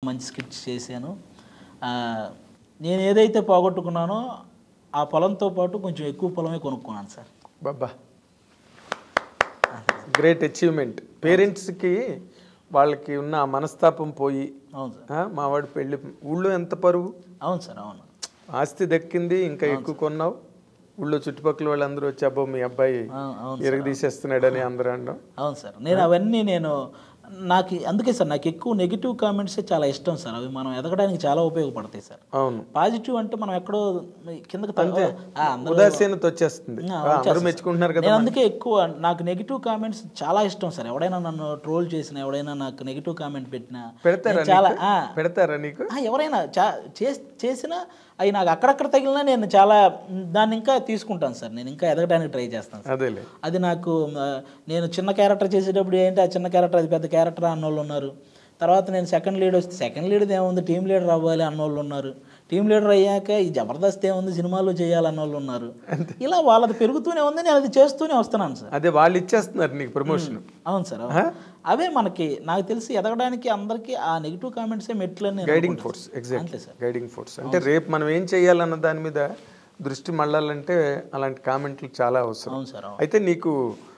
మంచి స్కిట్స్ చేశాను. నేను ఏదైతే పోగొట్టుకున్నానో ఆ పొలంతో పాటు కొంచెం ఎక్కువ పొలమే కొనుక్కున్నాను సార్. బాబా గ్రేట్ అచీవ్మెంట్. పేరెంట్స్కి వాళ్ళకి ఉన్న మనస్తాపం పోయి అవును సార్. మావాడి పెళ్ళి ఊళ్ళో ఎంత పరువు. అవును సార్. అవును. ఆస్తి దక్కింది, ఇంకా ఎక్కువ కొన్నావు. ఊళ్ళో చుట్టుపక్కల వాళ్ళందరూ వచ్చి అబ్బో మీ అబ్బాయి ఎరగదీసేస్తున్నాడని అందరూ అనడం. అవును సార్. నేను అవన్నీ నాకు అందుకే సార్ నాకు ఎక్కువ నెగిటివ్ కామెంట్సే చాలా ఇష్టం సార్. అవి మనం ఎదగడానికి చాలా ఉపయోగపడతాయి సార్. అవును. పాజిటివ్ అంటే మనం ఎక్కడో కిందకి ఉదాసీనత వచ్చేస్తుంది. అందరూ మెచ్చుకుంటున్నారు కదా. నేను అందుకే ఎక్కువ నాకు నెగిటివ్ కామెంట్స్ చాలా ఇష్టం సార్. ఎవడైనా నన్ను ట్రోల్ చేసినా, ఎవడైనా నాకు నెగిటివ్ కామెంట్ పెట్టినా చాలా పెడతారా నీకు? ఎవరైనా చేసినా అవి నాకు అక్కడక్కడ తగిలినా నేను చాలా దాన్ని ఇంకా తీసుకుంటాను సార్. నేను ఇంకా ఎదగడానికి ట్రై చేస్తాను సార్. అది నాకు నేను చిన్న క్యారెక్టర్ చేసేటప్పుడు ఏంటి ఆ చిన్న క్యారెక్టర్ అది పెద్ద క్యారెక్టర్ అన్నోళ్ళు ఉన్నారు. తర్వాత నేను సెకండ్ లీడ్ వస్తే సెకండ్ లీడ్ ఏముంది టీం లీడర్ అవ్వాలి అన్నోళ్ళు ఉన్నారు. టీం లీడర్ అయ్యాక ఈ జబర్దస్త్ ఏముంది సినిమాలో చేయాలన్న వాళ్ళు ఉన్నారు. ఇలా వాళ్ళది పెరుగుతూనే ఉంది, నేను అది చేస్తూనే వస్తున్నాను సార్. అదే వాళ్ళు ఇచ్చేస్తున్నారు నీకు ప్రమోషన్. అవును సార్. అవే మనకి నాకు తెలిసి ఎదగడానికి అందరికీ ఆ నెగిటివ్ కామెంట్సే మెట్లని guiding force. Exactly guiding force. అంటే రేపు మనం ఏం చేయాలన్న దాని మీద దృష్టి మళ్ళాలంటే అలాంటి కామెంట్లు చాలా అవసరం. అవును సార్. అయితే నీకు